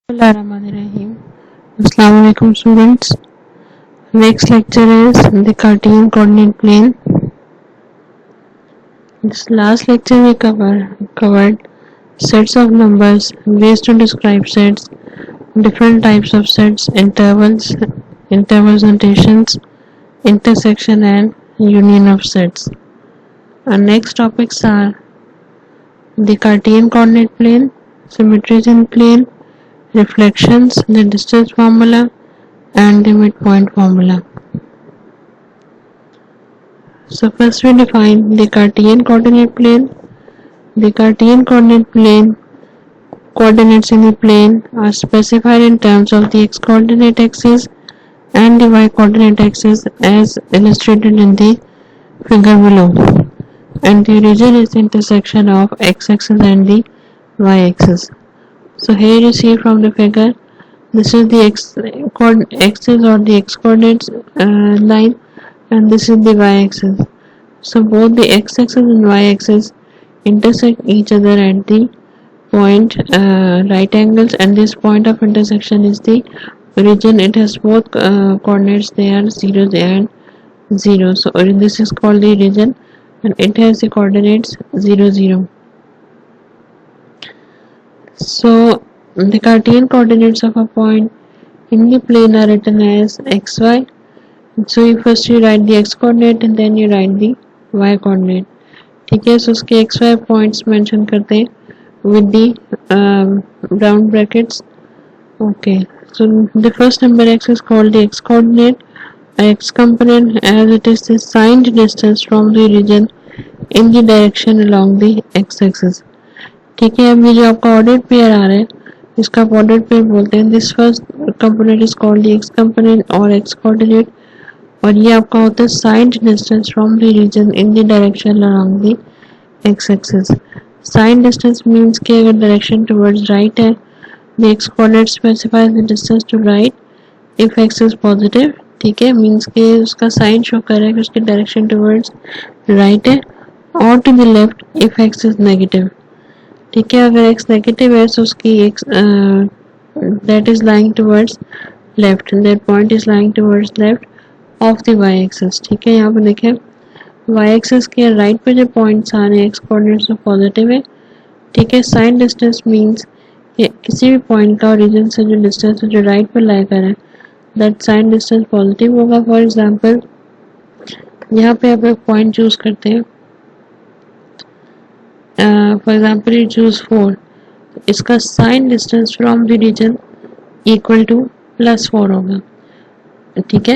Bismillahirrahmanirrahim. Assalamu alaikum students. Next lecture is the Cartesian coordinate plane. This last lecture we covered sets of numbers, ways to describe sets, different types of sets, intervals notations, intersection and union of sets. Our next topics are the Cartesian coordinate plane, symmetries in plane, reflections, the distance formula and the midpoint formula. So first we define the Cartesian coordinate plane. The Cartesian coordinate plane coordinates in the plane are specified in terms of the x coordinate axis and the y coordinate axis as illustrated in the figure below, and the region is the intersection of x axis and the y axis. So here you see from the figure, this is the axis or the x coordinates line, and this is the y axis. So both the x axis and y axis intersect each other at the point right angles, and this point of intersection is the region. It has both coordinates, they are 0 and 0. So this is called the region and it has the coordinates 0 0. So the Cartesian coordinates of a point in the plane are written as xy. So you first write the x coordinate and then you write the y coordinate. ठीक है, so उसके xy points mention करते हैं with the round brackets. Okay, so the first number x is called the x coordinate, x component, as it is the signed distance from the region in the direction along the x axis. ठीक है, अब ये जो आपका ordered pair आ रहा है इसका ordered pair बोलते हैं. This first component is called the x component और एक्स कोऑर्डिनेट, और ये आपका होता है signed distance from the region in the direction around the x axis. Signed distance means कि अगर डायरेक्शन टुवर्ड्स राइट है, the x coordinate specifies the distance to right if x is positive. ठीक है, मींस कि उसका sign show कर रहा है कि उसकी डायरेक्शन टुवर्ड्स राइट है, और to the left if x is negative. ठीक है, अगर x नेगेटिव है तो उसकी x that is lying towards left, that point is lying towards left of the y axis. ठीक है, यहाँ पर देखें y axis के राइट पे जो पॉइंट्स आ रहे हैं x कोऑर्डिनेट्स में पॉजिटिव है. ठीक है, साइन डिस्टेंस मींस कि किसी भी पॉइंट का ओरिजिन से जो डिस्टेंस जो राइट पर लाई कर है दैट साइन डिस्टेंस पॉजिटिव होगा. फॉर एग्जांपल यहाँ पे आप एक पॉइंट चूज करते हैं, for example you choose 4, इसका sign distance from the region equal to +4 होगा. ठीक है,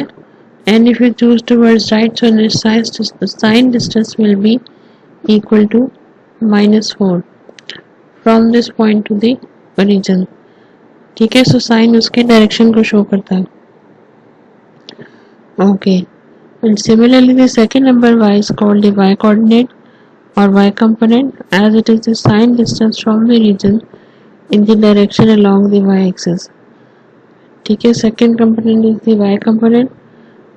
and if you choose towards right so sign distance will be equal to -4 from this point to the region. ठीक है, so sign उसके direction को show करता है. Okay, and similarly the second number y is called the y coordinate or y component, as it is the signed distance from the region in the direction along the y axis. ठीक है, second component is the y component.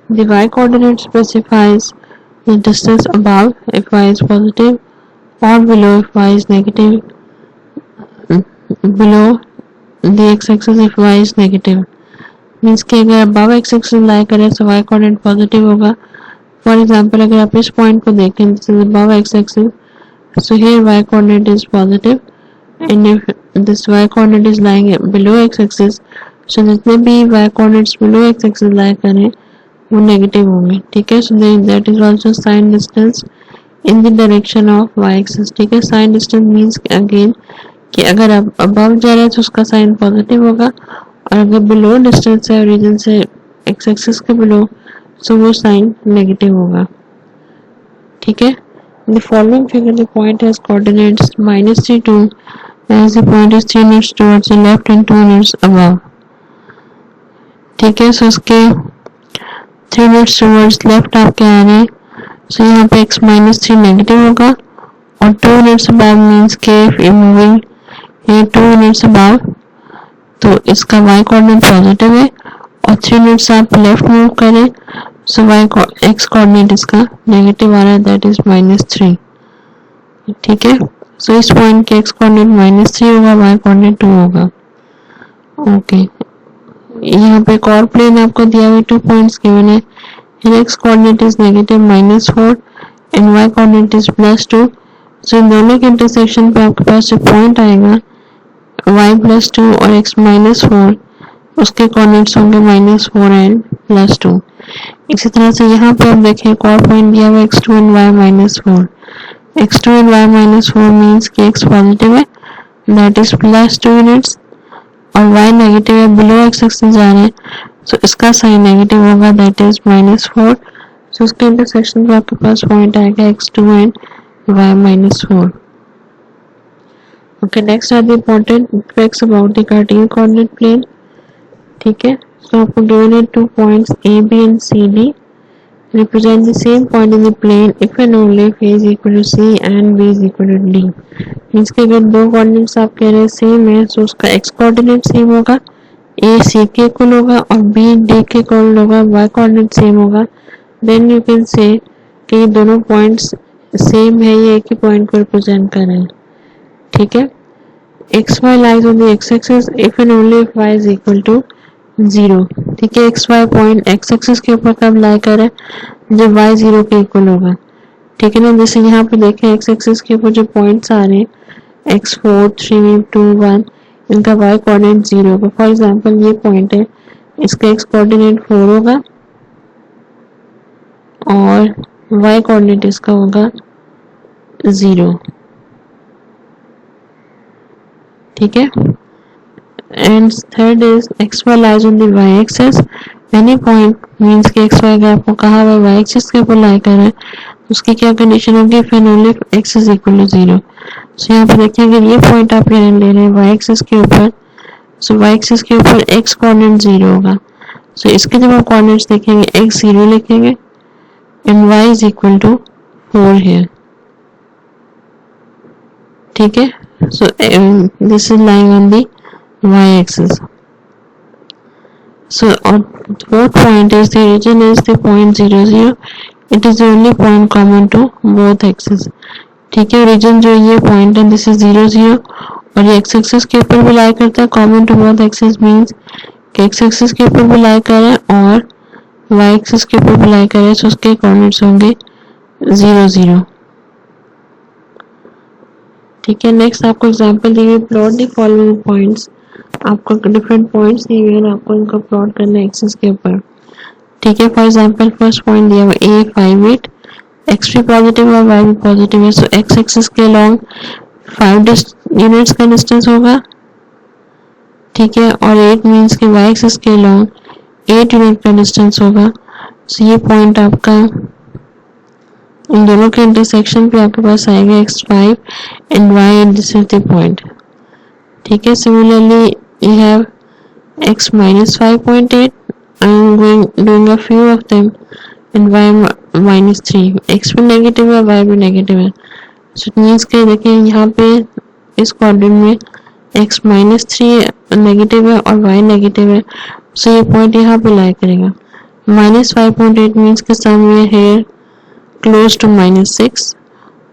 The y coordinate specifies the distance above if y is positive or below if y is negative, below the x axis if y is negative. Means कि अगर above x axis लाई करे तो y coordinate positive होगा. For example अगर आप इस point को देखें, this is above x axis, so here y coordinate is positive, and if this y coordinate is lying below x axis, so जितने भी y coordinates below x axis lie करें वो negative होंगे. ठीक है, so that is also sign distance in the direction of y axis. ठीक है, sign distance means again कि अगर आप above जा रहे हैं तो उसका साइन पॉजिटिव होगा, और अगर below डिस्टेंस है ओरिजिन से x axis के below, so वो साइन नेगेटिव होगा. ठीक है, the following figure the point has coordinates -3 2 as the point is 3 units towards the left and 2 units above. ठीक है, so उसके 3 units towards left आप क्या आ रहे हैं, so यहाँ पे x -3 नेगेटिव होगा, और 2 units above means के if you moving here 2 units above तो इसका y coordinate पॉजिटिव है, और 3 units आप लेफ्ट मूव करें so x coordinate इसका नेगेटिव आ रहा है, that is -3. ठीक है, so इस पॉइंट के x coordinate -3 होगा, y coordinate 2 होगा. ओके, यहाँ पे एक और प्लेन आपको दिया हुआ 2 पॉइंट्स गिवन है। x coordinate is -4 and y coordinate is +2। सो इन दोनों के इंटरसेक्शन पे आपके पास जो पॉइंट आएगा y +2 और x -4, उसके कोऑर्डिनेट्स होंगे -4 एंड +2। इसी तरह से यहाँ पे आप देखें एक और पॉइंट दिया हुआ x2 and y -4। x2 and y -4 means कि x पॉजिटिव है, दैट इज +2 यूनिट्स, और y नेगेटिव है, बिलो x एक्सिस जा रहे हैं, सो इसका साइन नेगेटिव होगा, दैट इज -4। सो उसके इंटरसेक्शन पे आपके पास पॉइंट आएगा x2 and y -4। Okay, next are the important facts about the Cartesian coordinate plane. ठीक है, सो आपको गिवन है 2 points a b and c d represent the same point in the plane if and only if a is equal to c and b is equal to d। Means कि अगर दो coordinates आप कह रहे हैं same है, तो उसका x कोऑर्डिनेट सेम होगा, a c के इक्वल होगा और b d के इक्वल होगा, y कोऑर्डिनेट सेम होगा, देन यू कैन से कि ये दोनों पॉइंट्स सेम है, ये एक ही पॉइंट को रिप्रेजेंट कर रहे हैं। ठीक है, x y lies on the x axis if and only if y is equal to 0। ठीक है, x y point x axis के ऊपर कब लाई कर है, जब y 0 के इक्वल होगा। ठीक है ना, जैसे यहाँ पे देखें एक्स एक्सिस के ऊपर जो पॉइंट्स आ रहे हैं x4 3 2 1, इनका y कोऑर्डिनेट 0 होगा। फॉर एग्जांपल ये पॉइंट है, इसका x कोऑर्डिनेट 4 होगा और y कोऑर्डिनेट इसका होगा 0। ठीक है, and third is x y lies on the y axis, any point means कि एक्स वाई का आपको कहा हुआ वाई एक्सिस के ऊपर लाई कर रहा है, उसकी क्या कंडीशन होगी, if and only if x is equal to 0। So यहाँ पे देखिए अगर ये पॉइंट आप यहाँ ले रहे हैं वाई एक्सिस के ऊपर, सो वाई एक्सिस के ऊपर एक्स कोऑर्डिनेट 0 होगा। सो इसके जब आप कोऑर्डिनेट्स देखेंगे एक्स 0 लिखेंगे and y is equal to 4 here. ठीक है, so this is lying on the y-axis. So on fourth point is the origin is the point 0 0. It is the only point common to both axes. ठीक है, origin जो ये point है this is 0 0 और ये x axis के ऊपर भी lie करता है, common to both axes means कि x axis के ऊपर भी lie कर रहा है और y axis के ऊपर भी lie कर रहा है, so उसके coordinates होंगे 0 0। ठीक है, नेक्स्ट आपको एग्जांपल दी हुई, प्लॉट द फॉलोइंग पॉइंट्स। आपको डिफरेंट पॉइंट्स दिए हुए हैं, आपको इनको प्लॉट करना है एक्सिस के ऊपर। ठीक है, फॉर एग्जांपल फर्स्ट पॉइंट दिया हुआ a 5 8, x भी पॉजिटिव है y भी पॉजिटिव है, सो x एक्सिस के अलोंग 5 यूनिट्स का डिस्टेंस होगा। ठीक है, और 8 मींस कि y एक्सिस के अलोंग 8 यूनिट का डिस्टेंस होगा। सो ये पॉइंट आपका इन दोनों के इंटरसेक्शन पे आपके पास आएगा x5 and y and this is the point। ठीक है, similarly you have x minus 5.8, I am doing a few of them, and y minus 3, x भी नेगेटिव है y भी नेगेटिव है। सो इट मीन्स के देखिए यहाँ पे इस क्वाड्रेंट में x minus 3 नेगेटिव है और y नेगेटिव है, सो ये पॉइंट यहाँ पे लाई करेगा। -5.8 मीन्स के सम ये है क्लोज टू -6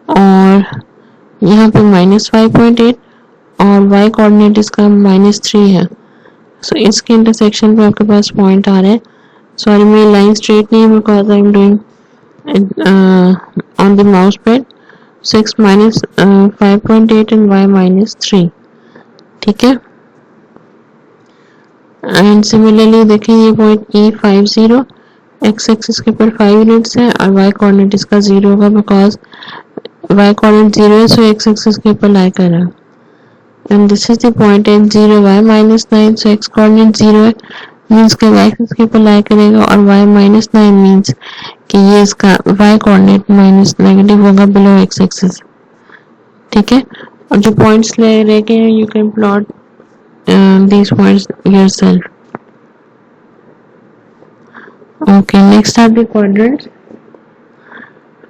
और यहाँ पे -5.8 और y कोऑर्डिनेट इसका -3 है। सो इसके इंटरसेक्शन पे आपके पास पॉइंट आ रहा है। सॉरी मेरी लाइन स्ट्रेट नहीं है because I am doing on the mouse pad. 6 -5.8 and y -3। ठीक है, एंड सिमिलरली देखिए ये पॉइंट E50 x एक्सिस के ऊपर 5 यूनिट्स है और y कोऑर्डिनेट इसका 0 होगा बिकॉज y कोऑर्डिनेट 0 है, सो x एक्सिस के ऊपर लाई कर रहा है। And this is the point at 0 y -9, so x coordinate 0 है मींस कि y एक्सिस के ऊपर लाई करेगा और y -9 मींस कि ये इसका y कोऑर्डिनेट माइनस नेगेटिव होगा बिलो x एक्सिस। ठीक है, और जो पॉइंट्स ले रह गए हैं you can plot these points yourself. Okay, next are the quadrants.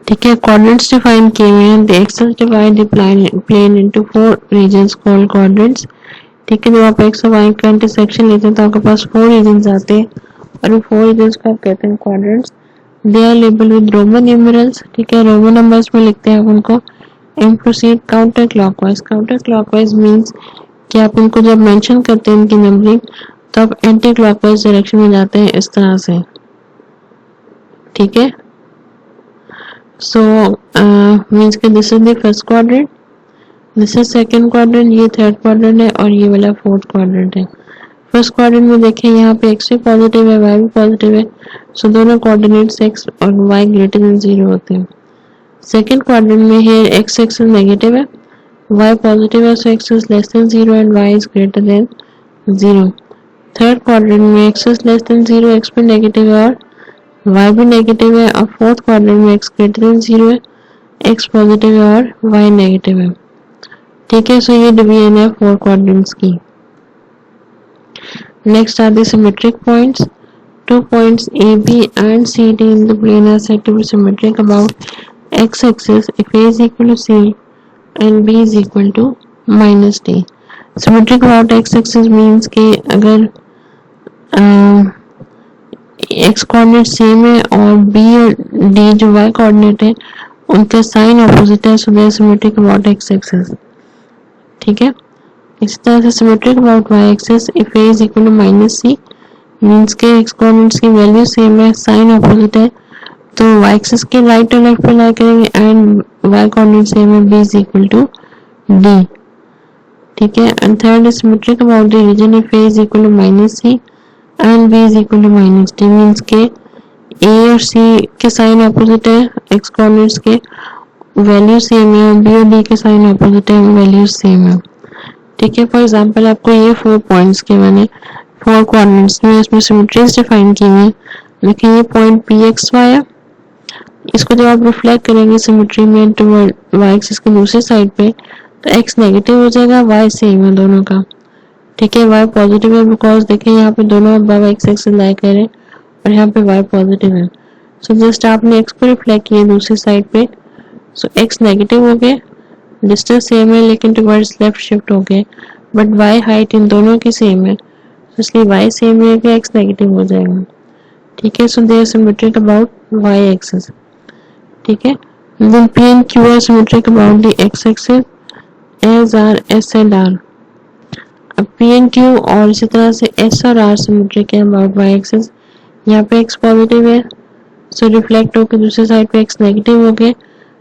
ठीक है, quadrants define किए हुए हैं। The axes divide the plane into 4 regions called quadrants. ठीक है, जब आप x और y का इंटरसेक्शन लेते हैं तो आपके पास 4 रीजन्स आते हैं और वो 4 रीजन्स को आप कहते हैं quadrants. They are labeled with Roman numerals. ठीक है, रोमन नंबर्स में लिखते हैं आप उनको। And proceed counter clockwise. Counter clockwise means कि आप इनको जब मेंशन करते हैं इनकी नंबरिंग तो आप एंटी क्लॉकवाइज डायरेक्शन में जाते हैं इस तरह से, ठीक है। सो मीन्स के this is the first quadrant, this is second quadrant, ये थर्ड क्वाड्रेंट है और ये वाला फोर्थ क्वाड्रेंट है। फर्स्ट क्वाड्रेंट में देखें यहाँ पे x भी पॉजिटिव है, y भी पॉजिटिव है, सो दोनों कोऑर्डिनेट्स x और y ग्रेटर देन 0 होते हैं। सेकंड क्वाड्रेंट में है x एक्सिस नेगेटिव है, y पॉजिटिव है, सो x is less than 0 and y is greater than 0। Third quadrant में x is less than 0, x भी नेगेटिव है और y भी नेगेटिव है, और फोर्थ क्वाड्रेंट में x ग्रेटर देन 0 है, x पॉजिटिव है और y नेगेटिव है, ठीक है। सो ये डिवीजन है फोर क्वाड्रेंट्स की। Next are the symmetric points. 2 points AB and CD in the plane are said to be symmetric about x-axis if A is equal to C and B is equal to minus D. Symmetric about x-axis means कि अगर x coordinate same है और B और D जो y coordinate है उनका sign opposite है, so they are symmetric about x-axis, ठीक है। इसी तरह से symmetric about y axis if a is equal to minus C means के x कोऑर्डिनेट्स की वैल्यू सेम है, साइन ऑपोजिट है, तो y एक्सिस के राइट और लेफ्ट पे लाई करेंगे एंड y कोऑर्डिनेट सेम है, b is equal to d, ठीक है। And third is symmetric about the region if a is equal to minus c and b is equal to minus d means के a और c के sign opposite है, x coordinates के value same है, b और d के sign opposite है, value same है, ठीक है। फॉर एग्जांपल आपको ये 4 पॉइंट्स के मैंने 4 कोऑर्डिनेट्स में इसमें सिमेट्रीज डिफाइन की हुई, लेकिन ये पॉइंट पी एक्स वाई है, इसको जब आप रिफ्लेक्ट करेंगे सिमेट्री में तो वाई एक्सिस की दूसरी साइड पे तो एक्स नेगेटिव हो जाएगा, वाई सेम है दोनों का, ठीक है। वाई पॉजिटिव है बिकॉज देखिए यहाँ पे दोनों अबव एक्स एक्सिस लाई कर रहे हैं और यहाँ पे वाई पॉजिटिव है, सो जस्ट आपने एक्स को रिफ्लेक्ट किया दूसरी साइड पे, सो एक्स नेगेटिव हो गए, डिस्टेंस सेम है लेकिन टुवर्ड्स लेफ्ट शिफ्ट हो गए, बट y हाइट इन दोनों की सेम है, इसलिए y सेम है कि x नेगेटिव हो जाएगा, ठीक है। So they are symmetric about y axis, ठीक है। Then p and q are symmetric about the x axis as are s and r। अब p and q और इसी तरह से s और r सिमेट्रिक है अबाउट y एक्सिस, यहाँ पे x पॉजिटिव है, सो रिफ्लेक्ट होकर दूसरी साइड पे x नेगेटिव हो गए,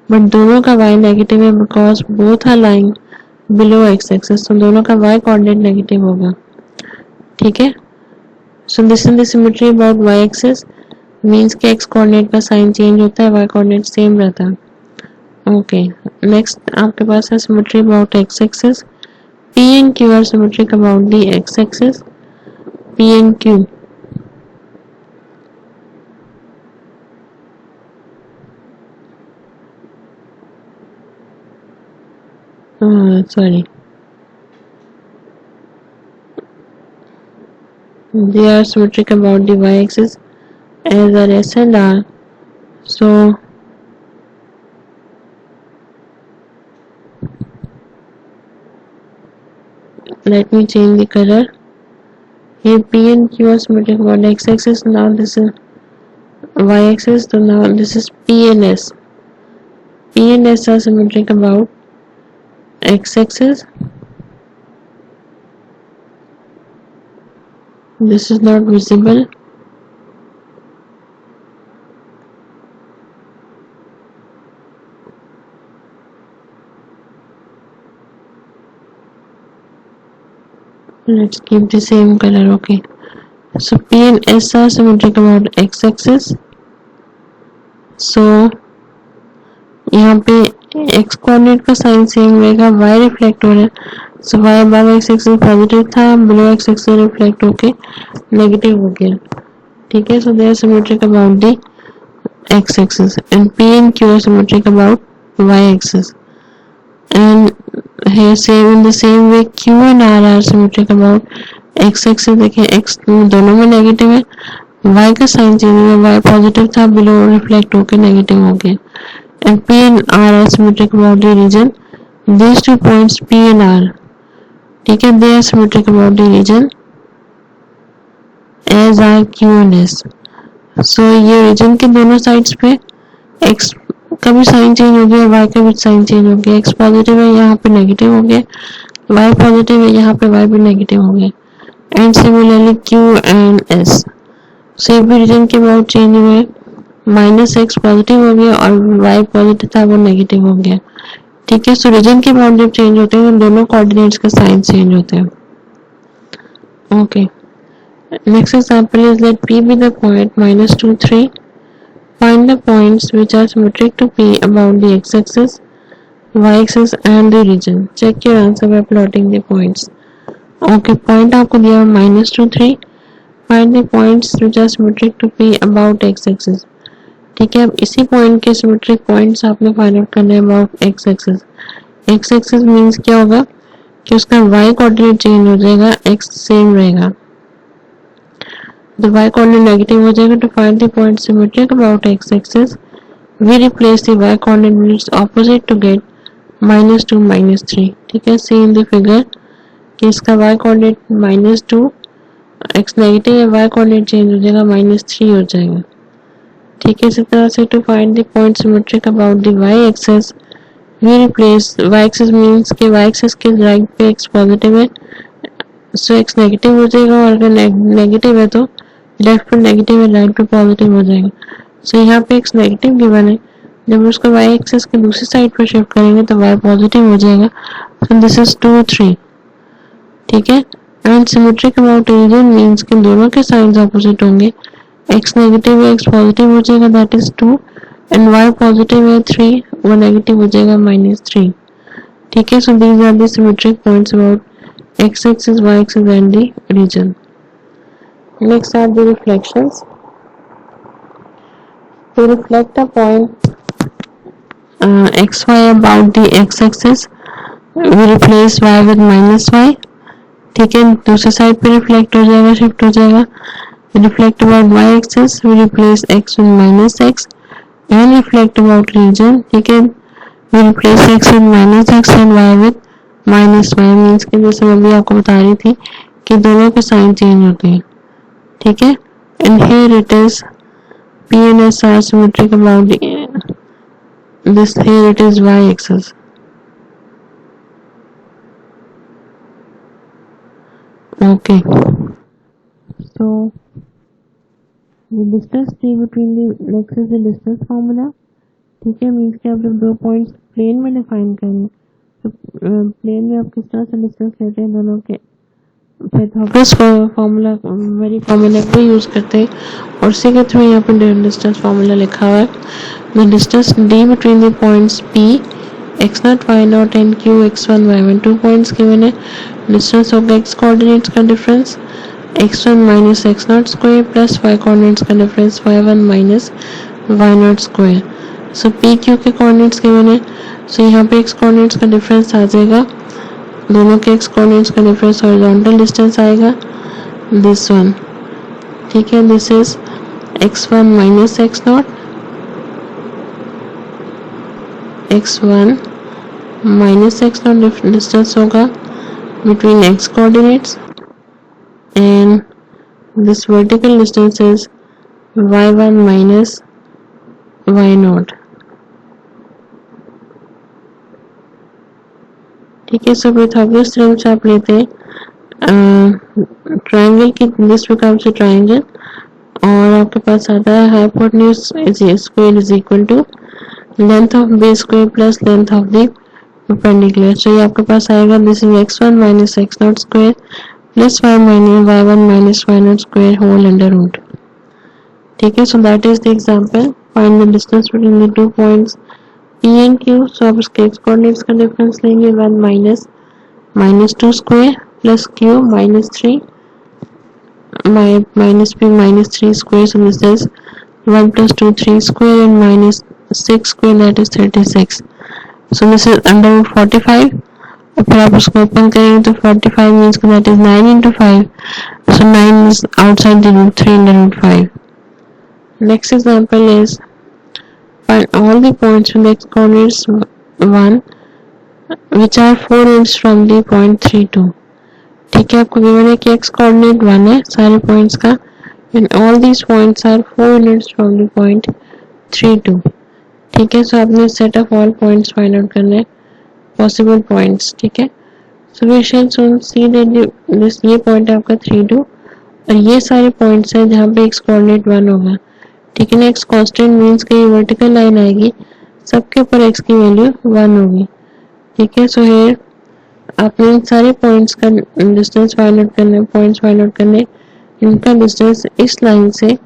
बट दोनों का y नेगेटिव है because both are lying below x axis, तो दोनों का y कोऑर्डिनेट नेगेटिव होगा, ठीक है। So this is the symmetry about y axis means के x कोऑर्डिनेट का साइन चेंज होता है, y कोऑर्डिनेट सेम रहता है, ओके। नेक्स्ट आपके पास है symmetry about x axis, p and q are symmetric about the x axis, p and q sorry, they are symmetric about the y axis as are s and r, so let me change the color. Here p and q are symmetric about x axis, now this is y axis, so now this is p and s, p and s are symmetric about x axis, this is not visible, let's keep the same color, okay। So p and s are symmetric about x axis, so यहाँ पे x coordinate का sign same रहेगा, y reflect हो रहा है, so y above x axis positive था, below x axis reflect होके negative हो गया, ठीक है। So they are symmetric about the x axis and p and q are symmetric about y axis, and here same in the same way q and r are symmetric about x axis, देखिए x दोनों में negative है, y का sign change हुआ, y positive था, below reflect होके negative हो गया, and p and r are symmetric about the region, these 2 points p and r, ठीक है, they are symmetric about the region as are q and s, so ये reason के दोनों sides पे x का भी साइन चेंज हो गया, y का भी साइन चेंज हो गया, x पॉजिटिव है यहाँ पे नेगेटिव हो गया, y पॉजिटिव है, यहाँ पे y भी नेगेटिव हो गया। And similarly q and s, से भी रीजन के अबाउट चेंज हुए, माइनस एक्स पॉजिटिव हो गया और y पॉजिटिव था वो नेगेटिव हो गया। ठीक है, सो रीजन के अबाउट जब चेंज होते हैं तो दोनों कोऑर्डिनेट्स के साइन चेंज होते हैं। Okay, next example is let p be the point -2, 3. Find the points which are symmetric to p about the x-axis, y-axis and the region. Check your answer by plotting the points. Okay, point आपको दिया है -2, 3. Find the points which are symmetric to p about x-axis. ठीक है, अब इसी point के symmetric points आपने find out करने हैं अबाउट x-axis. x-axis मीन्स क्या होगा कि उसका y कोऑर्डिनेट चेंज हो जाएगा, x सेम रहेगा, the y coordinate नेगेटिव हो जाएगा. To find the point symmetric about x-axis, we replace the y coordinate with its opposite to get -2, -3. ठीक है, see in the figure कि इसका y coordinate -2, x नेगेटिव है, y coordinate change हो जाएगा, -3 हो जाएगा. ठीक है, इसी तरह से to find the point symmetric about the y-axis, we replace y-axis means कि y-axis के राइट पे x पॉजिटिव है, सो x नेगेटिव हो जाएगा, और अगर नेगेटिव है तो लेफ्ट पे नेगेटिव है, राइट पे पॉजिटिव हो जाएगा. सो यहाँ पे x नेगेटिव गिवन है, जब उसको y एक्सिस के दूसरी साइड पर शिफ्ट करेंगे तो y पॉजिटिव हो जाएगा. So this is 2, 3. ठीक है, and symmetric about region means कि दोनों के साइंस ऑपोजिट होंगे, x नेगेटिव है, x पॉजिटिव हो जाएगा, that is 2, and y positive है 3, वो नेगेटिव हो जाएगा, -3. ठीक है, so these are the symmetric points about x axis, y axis and the region. Next are the reflections. To reflect a point xy about the x axis, we replace y with -y. ठीक है, दूसरी side पे reflect हो जाएगा, shift हो जाएगा. Reflect about y axis, we replace x with -x. and reflect about region, ठीक है, we replace x with -x and y with -y. Means कि जैसे मैं अभी आपको बता रही थी कि दोनों के साइन चेंज होते हैं. ठीक है, and here it is p and s are symmetric about this, here it is y axis. Okay, so the distance t between the legs is the distance formula. ठीक है, मीन्स कि आप जब दो पॉइंट्स प्लेन में define करेंगे तो plane में आप किस तरह से डिस्टेंस लेते हैं दोनों के, पाइथागोरस फॉर्मूला वेरी कॉमन है, वो यूज करते हैं, और उसी के थ्रू यहाँ पर डिस्टेंस फॉर्मूला लिखा हुआ है. The distance D between the points P x0, y0 and q x1, y1, 2 points given है. डिस्टेंस होगा x कोऑर्डिनेट्स का difference x1 minus x0 square plus y coordinates का difference y1 minus y0 square. So P Q के coordinates given है, so यहाँ पे x coordinates का difference आ जाएगा, दोनों के x कोऑर्डिनेट्स का डिफरेंस हॉरिजॉन्टल डिस्टेंस आएगा, दिस वन. ठीक है, this is x1 minus x0, x1 minus x0 distance होगा between x coordinates, and this vertical distance is y1 minus y0. ठीक है, सो पाइथागोरस थ्योरम से आप लेते हैं ट्रायंगल की, दिस बिकम्स अ ट्रायंगल, और आपके पास आता है hypotenuse square is equal to length of base square plus length of the perpendicular. So ये आपके पास आएगा, this is x1 minus x0 square plus y1 minus y0 square whole under root. ठीक है, so that is the example. Find the distance between the two points P and Q. So आप इसके x coordinates का difference लेंगे, 1 minus -2 square plus Q -3 minus P -3 square. So this is 1 plus 2 3 square and minus 6 square, that is 36. So this is under root 45. और फिर आप उसको open करेंगे तो 45 means that is 9 into 5. So 9 is outside the root 3 under root 5. Next example is find all the points with x coordinates 1 which are 4 units from the point 3, 2. ठीक है, आपको given है कि x कोऑर्डिनेट 1 है सारे points का, and all these points are 4 units from the point 3, 2. ठीक है, सो आपने set of all points find out करना है, पॉसिबल पॉइंट्स. ठीक है, So we shall soon see that this ये पॉइंट है आपका 3 2 और ये सारे पॉइंट्स हैं जहाँ पे x कोऑर्डिनेट 1 होगा, ठीक है ना। x कांस्टेंट मींस कि ये वर्टिकल लाइन आएगी, सबके ऊपर x की वैल्यू 1 होगी, ठीक है। सो हियर आपने इन सारे पॉइंट्स का डिस्टेंस फाइंड आउट करना है, पॉइंट्स फाइंड आउट करने, इनका डिस्टेंस इस लाइन से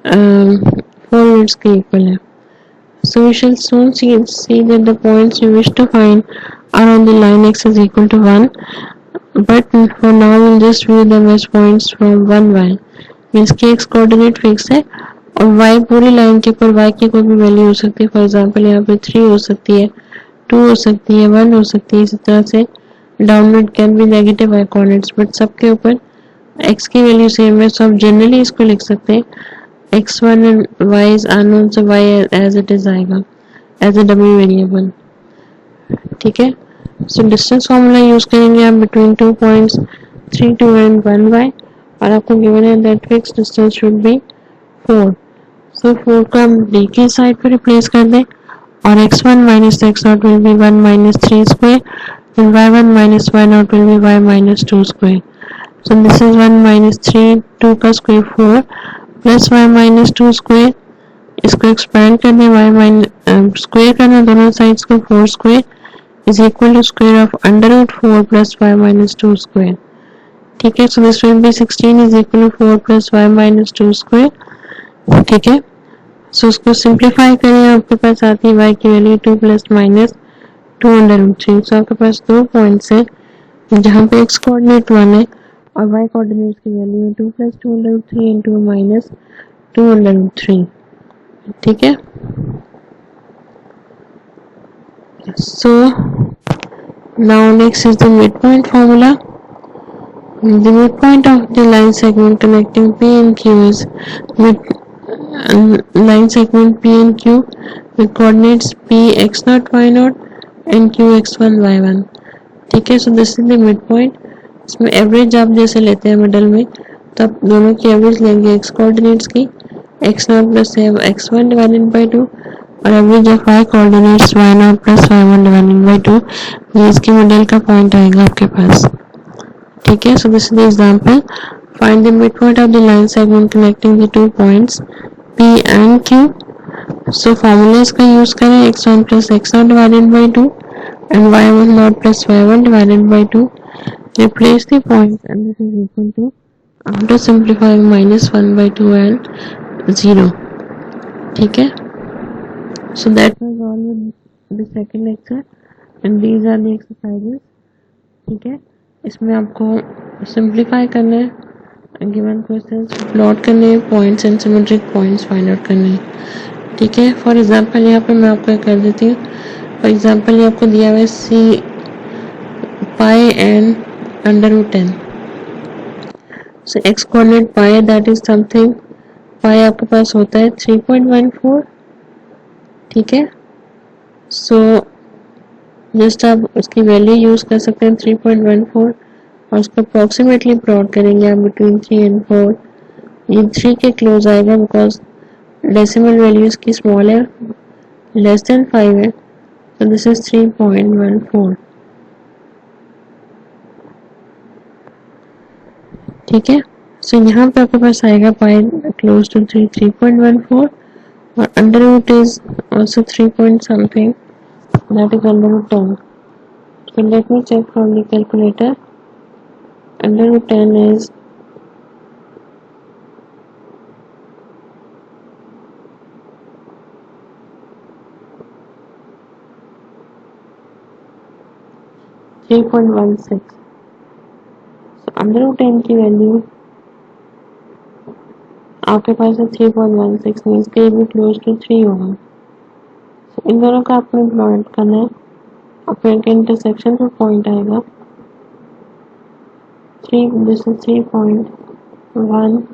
4 यूनिट्स के इक्वल है। So we shall soon see that the points you wish to find are on the line x is equal to 1, but for now we'll just view them as points from 1 y, means कि x coordinate fix है और y पूरी line के ऊपर y की कोई भी value हो सकती है। फॉर एग्जांपल यहाँ पे 3 हो सकती है, 2 हो सकती है, 1 हो सकती है। इसी तरह से डाउनवर्ड कैन भी नेगेटिव y कोऑर्डिनेट्स, बट सबके ऊपर x की वैल्यू सेम है। सो आप जनरली इसको लिख सकते हैं x1 and y is unknown, so y as it is आएगा एज ए डमी वेरिएबल, ठीक है। सो डिस्टेंस फॉर्मूला यूज करेंगे आप बिटवीन 2 पॉइंट्स 3 2 एंड 1 y, और आपको गिवन है that fix distance should be 4। सो 4 को हम d की साइड पर रिप्लेस कर दें और x1 minus x0 will be 1 minus 3 square, and y1 minus y0 will be y minus 2 square. So this is 1 minus 3, 2 का square 4 plus y minus 2 square, इसको expand करने y माइनस स्क्वायर करना दोनों sides को, 4 square is equal to square of under root 4 plus y minus 2 square, ठीक है। So this will be 16 is equal to 4 plus y minus 2 square, ठीक है। सो उसको सिंप्लीफाई करें, आपके पास आती है y की value 2 plus minus 2 under root 3। So आपके पास दो पॉइंट्स है जहाँ पे x कोऑर्डिनेट 1 है और y कोऑर्डिनेट की वैल्यू है 2 plus 2 under root 3 into minus 2 under root 3, ठीक है। So now next is the midpoint formula. The midpoint of the line segment connecting P and Q is line segment P and Q with coordinates P x0 y0 and Q x1 y1, ठीक है। So this is the mid point. इसमें average आप जैसे लेते हैं middle में, तो आप दोनों की एवरेज लेंगे x कोऑर्डिनेट्स की, x0 plus x1 divided by 2 और average of y coordinates y0 plus y1 divided by 2, ये इसके मिडल का पॉइंट आएगा आपके पास, ठीक है। So this is the example, find the mid point of the line segment connecting the two points P and Q। So formula इसका use करें x1 plus x0 divided by 2 and y1 plus y1 divided by 2. Replace the points and this is equal to, after simplifying, minus 1 by 2 and 0, ठीक है। So that was all with the second lecture and these are the exercises, ठीक है। इसमें आपको simplify करना है, given questions plot करने हैं, points and symmetric points find out करने हैं, ठीक है। फॉर एग्जांपल यहाँ पे मैं आपको कर देती हूँ। फॉर एग्जांपल ये आपको दिया हुआ है C pi and under root 10। So X coordinate pi that is something, pi आपके पास होता है 3.14, ठीक है। सो जस्ट आप उसकी वैल्यू यूज कर सकते हैं 3.14 और उसको अप्रोक्सीमेटली प्लॉट करेंगे आप बिटवीन 3 एंड 4। ये 3 के क्लोज आएगा बिकॉज डेसिमल वैल्यू इसकी स्मॉल है, लेस देन 5 है, so this is 3.14, ठीक है। सो यहाँ पे आपके पास आएगा पाई क्लोज टू 3.14 और under root is also 3 point something, that is under root 10. So let me check from the calculator. Under root 10 is 3.16. So under root 10 की वैल्यू आपके पास है 3.16, मीन्स के ये भी क्लोज टू 3 होगा। so इन दोनों का आपको प्लॉट करना है और फिर के इंटरसेक्शन पर पॉइंट आएगा 3, दिस इज 3.16,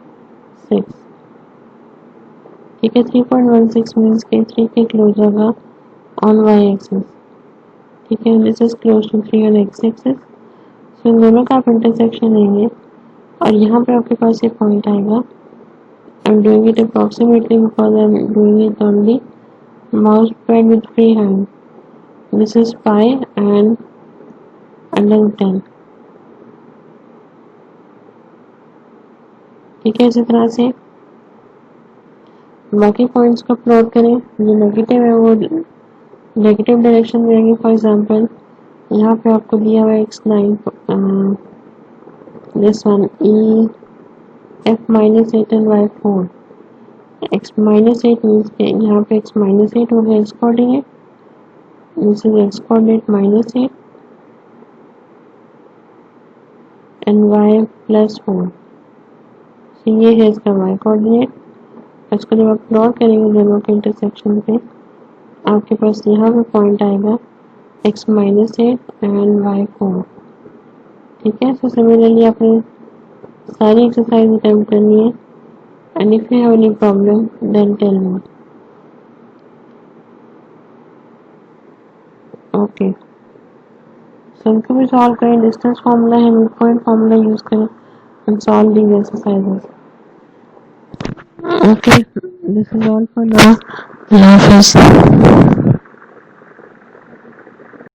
ठीक है। 3.16 मीन्स के 3 के क्लोज होगा ऑन वाई एक्सिस, ठीक है। This is close to 3 on X axis. So इन दोनों का आप इंटरसेक्शन लेंगे और यहाँ पे आपके पास ये पॉइंट आएगा। I am doing it approximately because I am doing it on the mouse pad with free hand. This is pi and under 10। ठीक है, इसी तरह से बाकी पॉइंट्स को प्लॉट करें। जो नेगेटिव है वो नेगेटिव डायरेक्शन में रहेंगे। फॉर एग्जांपल यहाँ पे आपको दिया हुआ है x9, this one e f-8 and y4। x-8 means के यहाँ पे x-8 हो गया x coordinate, this is x coordinate -8 and y+4। तो ये है इसका y कोऑर्डिनेट। इसको जब आप प्लॉट करेंगे दोनों के इंटरसेक्शन पे, आपके पास यहाँ पे पॉइंट आएगा x-8 एंड y4। ठीक है, सो सिमिलरली आपने सारी एक्सरसाइज अटेम्प्ट करनी है। And if you have any problem then tell me. Okay, so इनको भी सॉल्व करें। डिस्टेंस फार्मूला है, मिड पॉइंट फार्मूला यूज करें and solve these exercises. Okay, this is all for now. अल्लाह हाफिज़।